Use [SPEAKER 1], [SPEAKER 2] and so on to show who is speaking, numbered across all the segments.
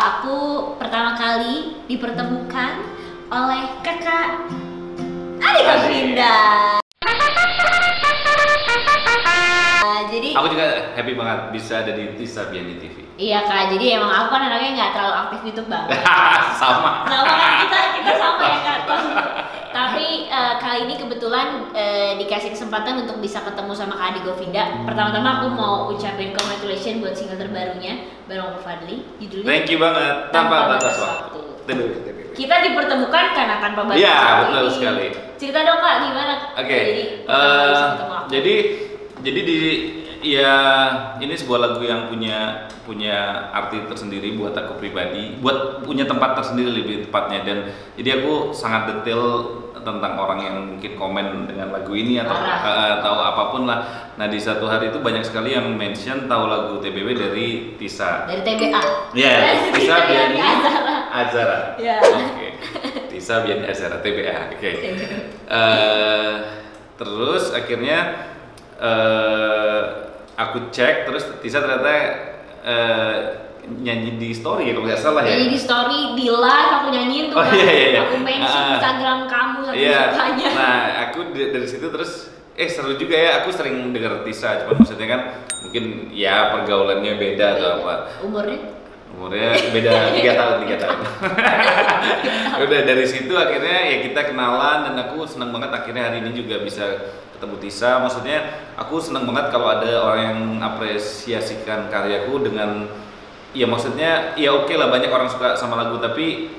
[SPEAKER 1] aku pertama kali dipertemukan oleh kakak Andika Vinda. Jadi
[SPEAKER 2] aku juga happy banget bisa ada di Tisa Biani TV.
[SPEAKER 1] Iya kak, jadi emang aku kan anaknya nggak terlalu aktif YouTube banget.
[SPEAKER 2] Sama
[SPEAKER 1] kan kita sama ya kak. Tapi kali ini kebetulan dikasih kesempatan untuk bisa ketemu sama Kak Adi Govinda. Pertama-tama aku mau ucapin congratulations buat single terbarunya bareng Fadli. Judulnya
[SPEAKER 2] thank you banget, tanpa batas waktu.
[SPEAKER 1] Kita dipertemukan karena tanpa batas
[SPEAKER 2] waktu. Iya, betul
[SPEAKER 1] ini.
[SPEAKER 2] sekali.
[SPEAKER 1] Cerita dong kak, gimana?
[SPEAKER 2] Oke. Jadi ya ini sebuah lagu yang punya arti tersendiri buat aku pribadi, buat punya tempat tersendiri lebih tepatnya, dan jadi aku sangat detail tentang orang yang mungkin komen dengan lagu ini atau tahu apapun lah. Nah di satu hari itu banyak sekali yang mention tahu lagu TBW dari Tisa.
[SPEAKER 1] Dari TBA.
[SPEAKER 2] Iya, Tisa Biani Azara.
[SPEAKER 1] Iya.
[SPEAKER 2] Oke. Tisa Biani Azara TBA. Oke. Terus akhirnya aku cek, terus Tisa ternyata nyanyi di story ya kalau nggak salah ya.
[SPEAKER 1] Nyanyi di story, di live aku nyanyiin tuh.
[SPEAKER 2] Iya.
[SPEAKER 1] Aku mention Instagram kamu sama sukanya.
[SPEAKER 2] Nah aku dari situ terus seru juga ya, aku sering denger Tisa, cuma maksudnya kan mungkin ya pergaulannya beda atau apa. Umurnya beda 3 tahun. Udah dari situ akhirnya ya kita kenalan, dan aku senang banget akhirnya hari ini juga bisa ketemu Tisa. Maksudnya aku senang banget kalau ada orang yang mengapresiasikan karyaku dengan ya maksudnya ya oke lah, banyak orang suka sama lagu tapi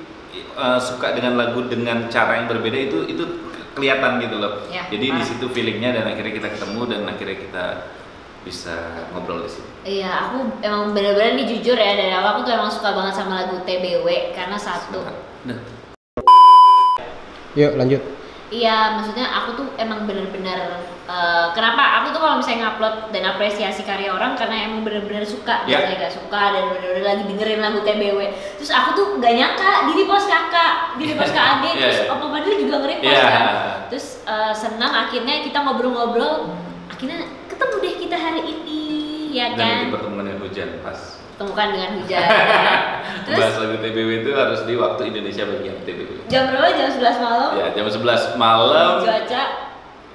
[SPEAKER 2] suka dengan lagu dengan cara yang berbeda itu kelihatan gitu loh. Ya, jadi di situ feelingnya, dan akhirnya kita ketemu dan akhirnya kita bisa ngobrol di sini.
[SPEAKER 1] Iya, aku emang bener-bener nih jujur ya, dari awal aku tuh emang suka banget sama lagu TBW karena satu.
[SPEAKER 3] Yuk lanjut.
[SPEAKER 1] Iya, maksudnya aku tuh emang bener-bener kenapa aku tuh kalau misalnya ngupload dan apresiasi karya orang karena emang bener-bener suka, misalnya gak suka dan bener-bener lagi dengerin lagu TBW. Terus aku tuh gak nyangka di post kakak, di post Kak Ade, terus Opa Fadli juga nge-repost kan. Terus senang akhirnya kita ngobrol-ngobrol, akhirnya ketemu deh kita hari ini, ya kan?
[SPEAKER 2] Dan dipertemukan dengan hujan pas.
[SPEAKER 1] Temukan dengan hujan. Terus
[SPEAKER 2] bahas lagu TBW itu harus di waktu Indonesia bagian TBW.
[SPEAKER 1] Jam berapa? Jam 11 malam?
[SPEAKER 2] Ya, jam 11 malam.
[SPEAKER 1] Cuaca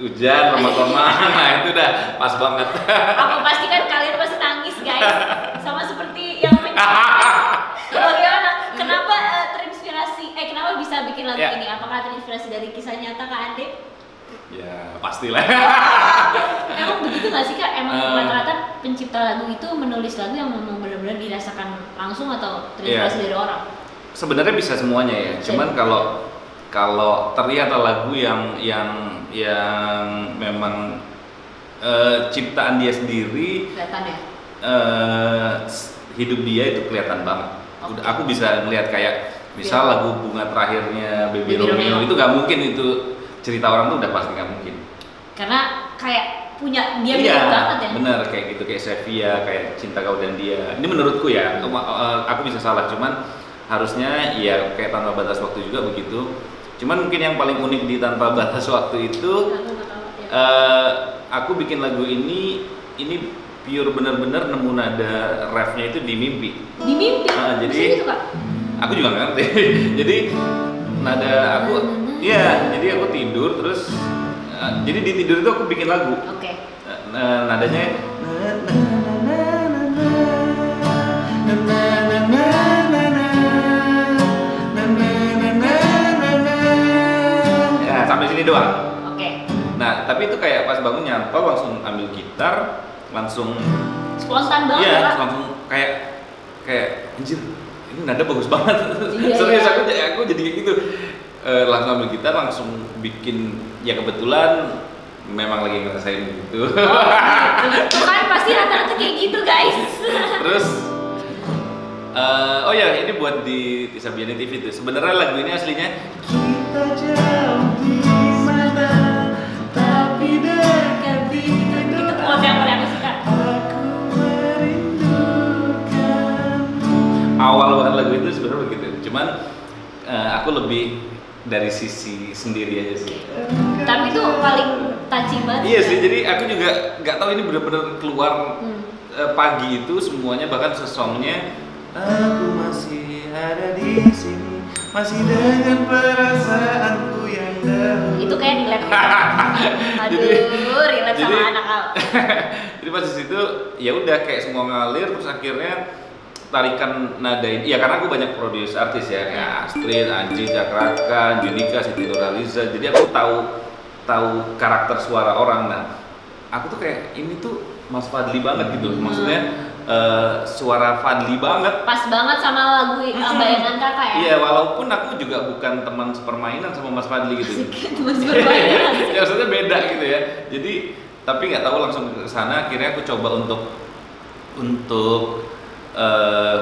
[SPEAKER 2] hujan, remang-remang. Nah, itu udah pas banget.
[SPEAKER 1] Aku pastikan kalian pasti nangis, guys. Sama seperti yang bagaimana? Kenapa terinspirasi? Kenapa bisa bikin lagu ini? Apakah terinspirasi dari kisah nyata Kak Ade?
[SPEAKER 2] Ya, pastilah.
[SPEAKER 1] Emang begitu gak sih Kak? Emang rata-rata pencipta lagu itu menulis lagu yang memang benar-benar dirasakan langsung atau terinspirasi dari orang?
[SPEAKER 2] Sebenarnya bisa semuanya ya. Cuman kalau ternyata lagu yang memang ciptaan dia sendiri,
[SPEAKER 1] kelihatan ya?
[SPEAKER 2] Hidup dia itu kelihatan banget. Okay. Aku bisa melihat kayak misal lagu Bunga Terakhirnya Baby Romeo itu nggak mungkin itu cerita orang tuh udah pasti nggak mungkin.
[SPEAKER 1] Karena kayak punya dia mirip banget ya.
[SPEAKER 2] Bener, kayak gitu, kayak Sevia, kayak Cinta Kau dan Dia. Ini menurutku ya, aku bisa salah, cuman harusnya ya kayak Tanpa Batas Waktu juga begitu. Cuman mungkin yang paling unik di Tanpa Batas Waktu itu, aku bikin lagu ini pure bener-bener nemu nada refnya itu di mimpi.
[SPEAKER 1] Di mimpi?
[SPEAKER 2] Jadi
[SPEAKER 1] gitu, Kak?
[SPEAKER 2] Aku juga nggak ngerti. Jadi nada aku, jadi aku tidur terus. Jadi di tidur itu aku bikin lagu.
[SPEAKER 1] Oke.
[SPEAKER 2] Nadanya ya sampai sini doang.
[SPEAKER 1] Oke.
[SPEAKER 2] Nah, tapi itu kayak pas bangun nyantol langsung ambil gitar, langsung
[SPEAKER 1] spontan banget.
[SPEAKER 2] Iya, langsung kayak anjir, ini nada bagus banget. Serius aku jadi kayak gitu. Langsung ambil gitar, langsung bikin, ya kebetulan memang lagi ngerasain gitu.
[SPEAKER 1] Itu kan pasti rata-rata kayak gitu guys.
[SPEAKER 2] Terus ini buat di Tisa Biani TV itu. Sebenarnya lagu ini aslinya kita jauh di mana tapi dekat di
[SPEAKER 1] itu quote yang paling aku suka.
[SPEAKER 2] Aku merindukan. Awal banget lagu itu sebenarnya begitu. Cuman aku lebih dari sisi sendiri aja sih.
[SPEAKER 1] Tapi itu paling touching banget.
[SPEAKER 2] Iya sih, jadi aku juga nggak tahu ini benar-benar keluar pagi itu semuanya, bahkan sesongnya aku masih masih dengan perasaanku yang dahulu.
[SPEAKER 1] Itu kayak relate. Aduh, relate sama anak aku.
[SPEAKER 2] Jadi pas di situ ya udah kayak semua ngalir, terus akhirnya tarikan nadain. Ya karena aku banyak produce artis ya, kayak Astrid, Anji, Cakraka, Judika, Siti Nurhaliza. Jadi aku tahu karakter suara orang. Nah, aku tuh kayak ini tuh Mas Fadly banget gitu. Maksudnya suara Fadly banget.
[SPEAKER 1] Pas banget sama lagu Bayangan Kakak ya.
[SPEAKER 2] Iya, walaupun aku juga bukan teman sepermainan sama Mas Fadly gitu.
[SPEAKER 1] Teman sepermainan.
[SPEAKER 2] Ya maksudnya beda gitu ya. Jadi tapi nggak tahu langsung ke sana. Akhirnya aku coba untuk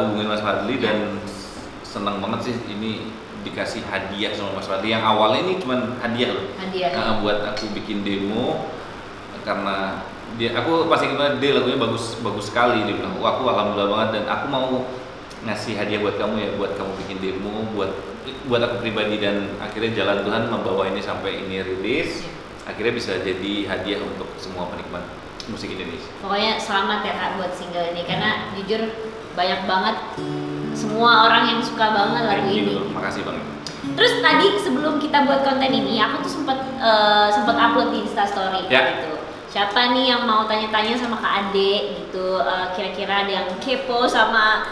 [SPEAKER 2] hubungin Mas Fadly dan senang banget sih ini dikasih hadiah sama Mas Fadly. Yang awalnya ini cuma hadiah loh.
[SPEAKER 1] Hadiah.
[SPEAKER 2] Buat aku bikin demo karena aku pasti ingat dia lagunya bagus sekali. Dia bilang, aku alhamdulillah banget dan aku mau ngasih hadiah buat kamu ya, buat kamu bikin demo, buat aku pribadi. Dan akhirnya jalan Tuhan membawa ini sampai ini rilis. Akhirnya bisa jadi hadiah untuk semua penikmat musik Indonesia.
[SPEAKER 1] Pokoknya selamat ya Kak buat single ini karena jujur banyak banget semua orang yang suka banget lagu ini.
[SPEAKER 2] Makasih banget.
[SPEAKER 1] Terus tadi sebelum kita buat konten ini, aku tuh sempat upload di Instastory gitu. Siapa nih yang mau tanya-tanya sama Kak Ade gitu, kira-kira ada yang kepo sama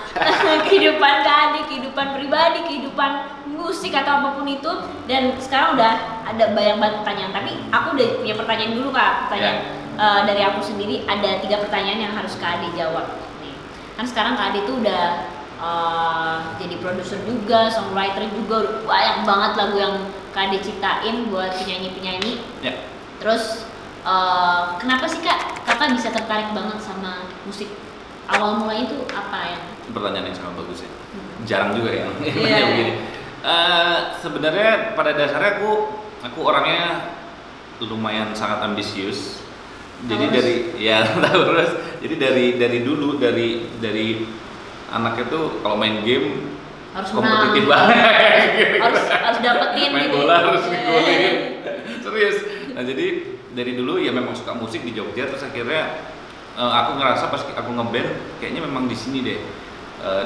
[SPEAKER 1] kehidupan Kak Ade, kehidupan pribadi, kehidupan musik atau apapun itu. Dan sekarang udah ada banyak banget pertanyaan, tapi aku udah punya pertanyaan dulu Kak, pertanyaan dari aku sendiri. Ada 3 pertanyaan yang harus Kak Ade jawab nih. Kan sekarang Kak Ade tuh udah jadi produser juga, songwriter juga, banyak banget lagu yang Kak Ade ciptain buat penyanyi-penyanyi. Terus kenapa sih kakak bisa tertarik banget sama musik? Awal mulanya itu apa ya?
[SPEAKER 2] Pertanyaan yang sangat bagus ya. Jarang juga yang nanya begini. Sebenarnya pada dasarnya aku orangnya lumayan sangat ambisius. Jadi terus. Jadi dari dulu dari anak itu kalau main game
[SPEAKER 1] harus
[SPEAKER 2] kompetitif banget.
[SPEAKER 1] harus dapetin
[SPEAKER 2] main
[SPEAKER 1] gitu.
[SPEAKER 2] bola harus digolin. Serius. Nah jadi dari dulu ya memang suka musik di Jogja, terus akhirnya aku ngerasa pas aku ngeband kayaknya memang di sini deh.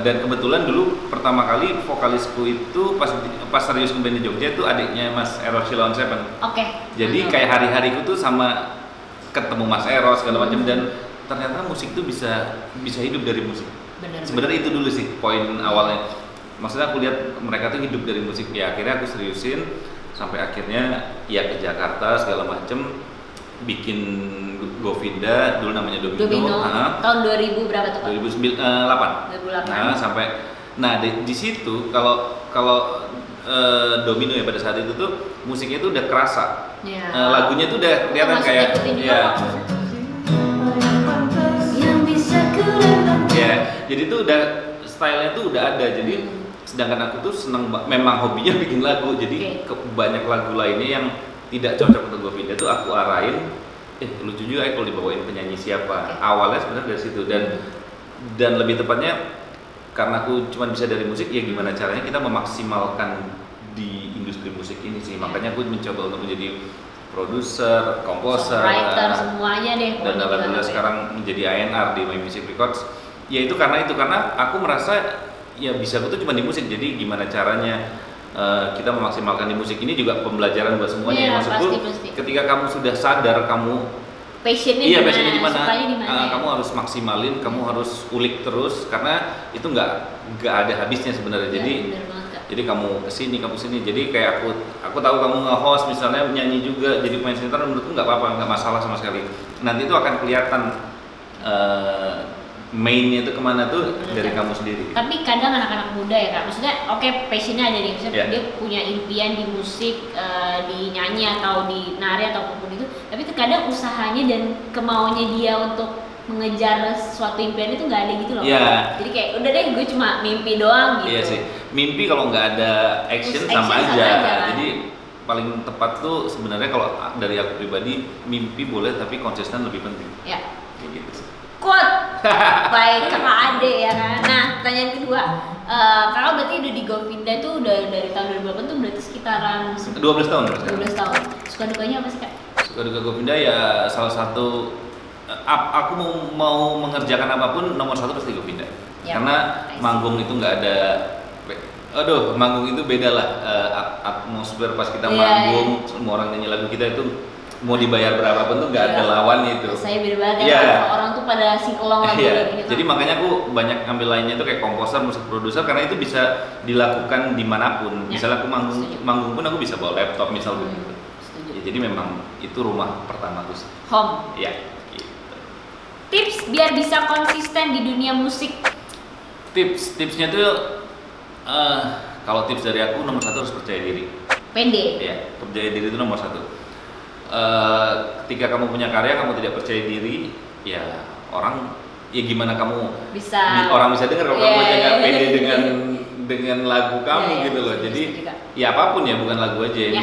[SPEAKER 2] Dan kebetulan dulu pertama kali vokalisku itu pas serius ngeband di Jogja itu adiknya Mas Eros Silon Seven. Jadi kayak hari-hariku tuh sama ketemu Mas Eros segala macam dan ternyata musik tuh bisa hidup dari musik. Sebenarnya itu dulu sih poin awalnya. Maksudnya aku lihat mereka tuh hidup dari musik. Ya akhirnya aku seriusin sampai akhirnya ya ke Jakarta segala macem bikin Govinda dulu namanya Domino.
[SPEAKER 1] Tahun 2000 berapa tuh Pak?
[SPEAKER 2] 2008. Nah sampai di situ kalau Domino ya pada saat itu tuh musiknya tuh udah kerasa. Lagunya tuh udah kelihatan kayak jadi tuh udah stylenya tuh udah ada. Jadi sedangkan aku tuh seneng memang hobinya bikin lagu. Jadi banyak lagu lainnya yang tidak cocok untuk Govinda tuh aku arahin. Lucu juga kalau dibawain penyanyi siapa. Awalnya sebenarnya dari situ dan lebih tepatnya karena aku cuma bisa dari musik, ya gimana caranya kita memaksimalkan di industri musik ini sih. Makanya aku mencoba untuk menjadi produser, komposer,
[SPEAKER 1] writer, semuanya deh.
[SPEAKER 2] Dan alhamdulillah sekarang menjadi A&R di My Music Records. Ya itu karena aku merasa ya bisa aku tuh cuma di musik. Jadi gimana caranya kita memaksimalkan di musik ini juga pembelajaran buat semuanya. Maksudku ketika kamu sudah sadar kamu
[SPEAKER 1] passionnya
[SPEAKER 2] di mana, kamu harus maksimalin, kamu harus ulik terus karena itu nggak ada habisnya sebenarnya. Jadi kamu kesini, jadi kayak aku tahu kamu nge-host misalnya nyanyi juga jadi pemain sinetron, menurutku nggak apa-apa, nggak masalah sama sekali. Nanti itu akan kelihatan mainnya itu kemana tuh dari kamu sendiri.
[SPEAKER 1] Tapi kadang anak-anak muda ya Kak, maksudnya passionnya ada nih, misalnya dia punya impian di musik, di nyanyi atau di nari atau apapun itu, tapi terkadang usahanya dan kemauannya dia untuk mengejar suatu impian itu nggak ada gitu loh. Jadi kayak udah deh gue cuma mimpi doang gitu.
[SPEAKER 2] Iya sih, mimpi kalau nggak ada action sama aja. Jadi paling tepat tuh sebenarnya kalau dari aku pribadi, mimpi boleh tapi konsisten lebih penting. Kayak gitu sih.
[SPEAKER 1] Quote baik Kakak Ade ya kan. Nah, pertanyaan kedua, Kakak berarti udah di Govinda tuh udah dari tahun 2008 tuh berarti sekitaran
[SPEAKER 2] 12 tahun.
[SPEAKER 1] Suka dukanya apa sih Kak?
[SPEAKER 2] Suka duka Govinda ya salah satu aku mau mengerjakan apapun nomor 1 pasti Govinda. Karena manggung itu nggak ada Aduh, manggung itu beda lah, atmosfer pas kita manggung, semua orang nyanyi lagu kita itu mau dibayar berapa pun tuh nggak ada lawannya itu.
[SPEAKER 1] Saya beda banget ya, orang tuh pada sing-along lagu gitu.
[SPEAKER 2] Jadi makanya aku banyak ambil lainnya itu kayak komposer, musik produser, karena itu bisa dilakukan dimanapun. Misalnya aku manggung pun aku bisa bawa laptop misal begitu. Ya, jadi memang itu rumah pertama aku.
[SPEAKER 1] Home.
[SPEAKER 2] Ya. Gitu.
[SPEAKER 1] Tips biar bisa konsisten di dunia musik.
[SPEAKER 2] Tipsnya tuh kalau tips dari aku nomor 1 harus percaya diri.
[SPEAKER 1] Pede.
[SPEAKER 2] Ya, percaya diri itu nomor 1. Ketika kamu punya karya kamu tidak percaya diri, ya orang ya gimana kamu orang bisa dengar kalau kamu aja nggak pede dengan lagu kamu gitu loh. Jadi ya apapun ya, bukan lagu aja.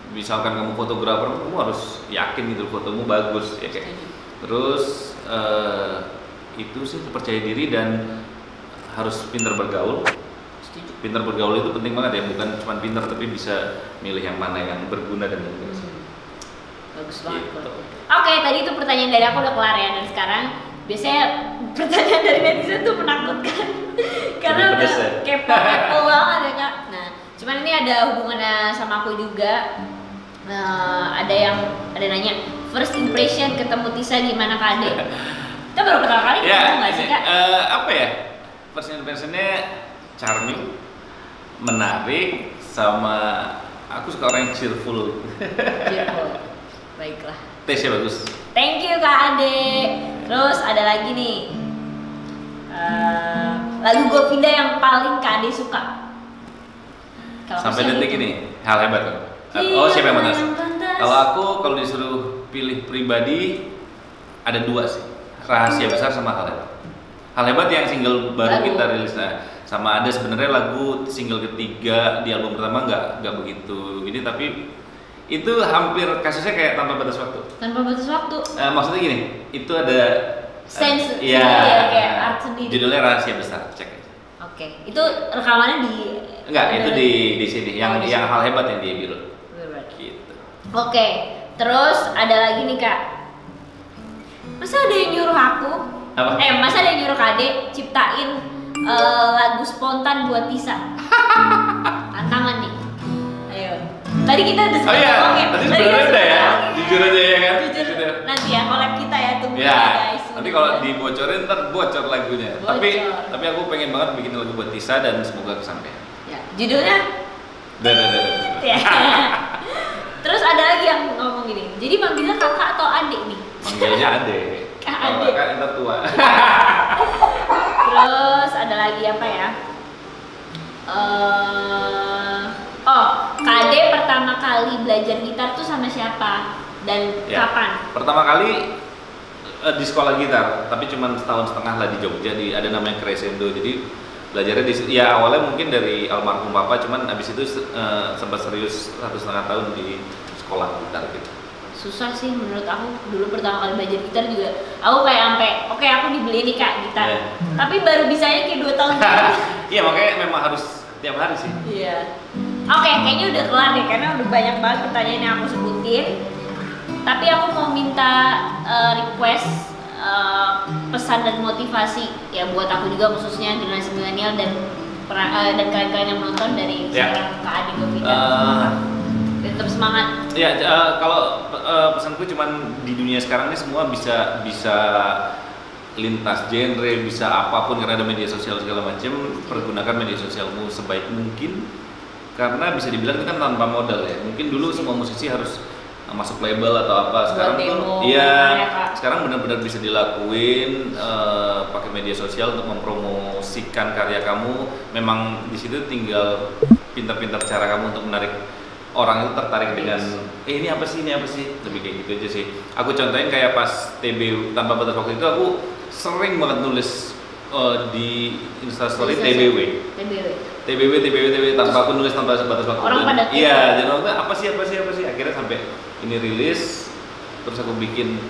[SPEAKER 2] Misalkan kamu fotografer, kamu harus yakin gitu fotomu bagus ya kayak. Terus itu sih percaya diri dan harus pintar bergaul. Pintar bergaul itu penting banget ya, bukan cuma pintar tapi bisa milih yang mana yang berguna dan bagus.
[SPEAKER 1] Bagus banget. Gitu. Oke, tadi itu pertanyaan dari aku udah kelar ya, dan sekarang biasanya pertanyaan dari netizen tuh menakutkan karena udah kepo banget ya Kak. Nah, cuman ini ada hubungannya sama aku juga. Ada nanya first impression ketemu Tisa gimana Kak Ade? Kita baru pertama kali ketemu nggak sih Kak?
[SPEAKER 2] Apa ya? First impressionnya charming, menarik, sama aku suka orang yang cheerful.
[SPEAKER 1] Baiklah.
[SPEAKER 2] Tesnya bagus.
[SPEAKER 1] Thank you Kak Ade. Terus ada lagi nih, lagu Govinda yang paling Kak Ade suka.
[SPEAKER 2] Sampai detik ini, hal hebat. Siapa yang pantas? Kalau disuruh pilih pribadi, ada 2 sih. Rahasia Besar sama Hal Hebat. Hal Hebat yang single baru kita rilis, sama ada sebenarnya lagu single ketiga di album pertama nggak begitu ini, tapi itu hampir kasusnya kayak Tanpa Batas Waktu.
[SPEAKER 1] Tanpa Batas Waktu.
[SPEAKER 2] Maksudnya gini, itu ada
[SPEAKER 1] sense kayak art sendiri.
[SPEAKER 2] Judulnya Rahasia Besar, cek aja.
[SPEAKER 1] Oke, itu rekamannya di
[SPEAKER 2] itu di sini, yang Hal Hebat yang dia bilang. Gitu.
[SPEAKER 1] Oke, terus ada lagi nih Kak. Masa ada yang nyuruh aku?
[SPEAKER 2] Apa?
[SPEAKER 1] Masa ada yang nyuruh Kak Ade ciptain lagu spontan buat Tisa? Tantangan nih. Ayo. Tadi kita udah
[SPEAKER 2] tadi sebenarnya udah ya. Jujur aja ya kan.
[SPEAKER 1] Jujur. Nanti ya collab kita ya, tunggu ya guys.
[SPEAKER 2] Nanti kalau dibocorin ntar bocor lagunya. Tapi aku pengen banget bikin lagu buat Tisa dan semoga kesampaian.
[SPEAKER 1] Ya. Judulnya? Ya. Terus ada lagi yang ngomong gini. Jadi manggilnya kakak atau adik nih?
[SPEAKER 2] Manggilnya adik. Kakak entar tua.
[SPEAKER 1] Terus ada lagi apa ya? Kak Ade pertama kali belajar gitar tuh sama siapa dan kapan?
[SPEAKER 2] Pertama kali di sekolah gitar, tapi cuma setahun setengah lah di Jogja, ada namanya Crescendo. Jadi belajarnya awalnya mungkin dari almarhum papa, cuman abis itu sempat serius 1,5 tahun di sekolah gitar gitu.
[SPEAKER 1] Susah sih menurut aku. Dulu pertama kali belajar gitar juga aku kayak oke aku dibeli nih Kak gitar, tapi baru bisanya kayak 2 tahun.
[SPEAKER 2] Iya, makanya memang harus tiap hari sih.
[SPEAKER 1] Iya. Oke, kayaknya udah kelar deh karena udah banyak banget pertanyaan yang aku sebutin. Tapi aku mau minta request pesan dan motivasi ya buat aku juga, khususnya generasi milenial dan kalian-kalian yang menonton dari seorang Kak Ade Govinda. Tetap semangat.
[SPEAKER 2] Ya, kalau pesanku cuman di dunia sekarang ini semua bisa lintas genre, bisa apapun karena ada media sosial segala macam. Pergunakan media sosialmu sebaik mungkin, karena bisa dibilang itu kan tanpa modal ya. Mungkin dulu semua musisi harus masuk label atau apa, sekarang tuh sekarang benar-benar bisa dilakuin pakai media sosial untuk mempromosikan karya kamu. Memang di situ tinggal pintar-pintar cara kamu untuk menarik orang itu tertarik dengan ini apa sih, lebih kayak gitu aja sih. Aku contohin kayak pas TB Tanpa Batas Waktu itu, aku sering banget nulis di Instastory TBW tanpa aku nulis tanpa batas waktu.
[SPEAKER 1] Orang pada
[SPEAKER 2] iya, dan waktu apa sih akhirnya sampai ini rilis, terus aku bikin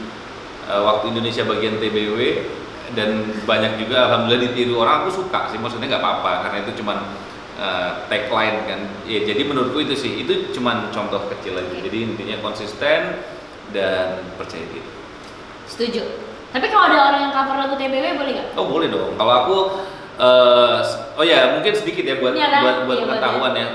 [SPEAKER 2] waktu Indonesia bagian TBW, dan banyak juga alhamdulillah ditiru orang. Aku suka sih, maksudnya nggak apa-apa karena itu cuman tagline kan ya. Jadi menurutku itu sih, itu cuman contoh kecil aja. Jadi intinya konsisten dan percaya diri.
[SPEAKER 1] Setuju. Tapi kalau ada orang yang cover lagu TBW boleh nggak?
[SPEAKER 2] Oh boleh dong. Kalau aku mungkin sedikit ya buat
[SPEAKER 1] Iya kan?
[SPEAKER 2] buat
[SPEAKER 1] Iya,
[SPEAKER 2] pengetahuan ya.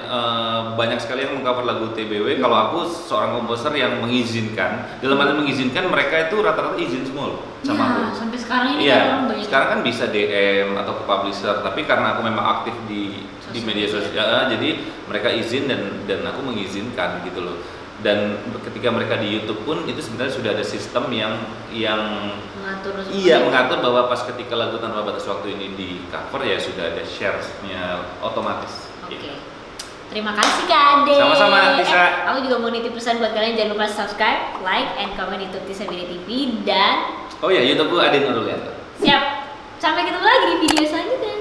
[SPEAKER 2] Banyak sekali yang mengcover lagu TBW. Kalau aku seorang komposer yang mengizinkan, dalam arti mengizinkan mereka itu rata-rata izin semua loh sama aku.
[SPEAKER 1] Sampai sekarang ini
[SPEAKER 2] Iya,
[SPEAKER 1] orang banyak.
[SPEAKER 2] sekarang kan bisa DM atau ke publisher, tapi karena aku memang aktif di media sosial, jadi mereka izin dan aku mengizinkan gitu loh. Dan ketika mereka di YouTube pun itu sebenarnya sudah ada sistem yang
[SPEAKER 1] Mengatur
[SPEAKER 2] mengatur bahwa pas ketika lagu Tanpa Batas Waktu ini di cover ya sudah ada share-nya otomatis.
[SPEAKER 1] Oke. Terima kasih Kak Ade.
[SPEAKER 2] Sama-sama, Tisa.
[SPEAKER 1] Aku juga mau nitip pesan buat kalian, jangan lupa subscribe, like, and comment YouTube Tisa Bini TV dan
[SPEAKER 2] Oh ya, YouTube gue ada Nurul ya.
[SPEAKER 1] siap. Sampai ketemu lagi di video selanjutnya.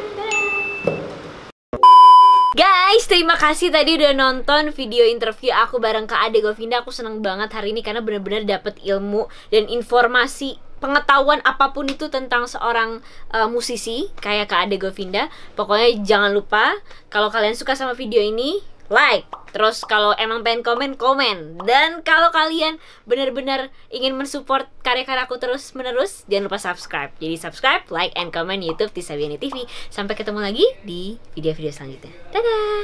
[SPEAKER 1] Guys, terima kasih tadi udah nonton video interview aku bareng Kak Ade Govinda. Aku seneng banget hari ini karena benar-benar dapet ilmu dan informasi, pengetahuan apapun itu tentang seorang musisi kayak Kak Ade Govinda. Pokoknya jangan lupa kalau kalian suka sama video ini, like. Terus kalau emang pengen komen. Dan kalau kalian benar-benar ingin mensupport karya-karya aku terus menerus, jangan lupa subscribe. Jadi subscribe, like, and comment YouTube Tisa Bini TV. Sampai ketemu lagi di video-video selanjutnya. Dadah.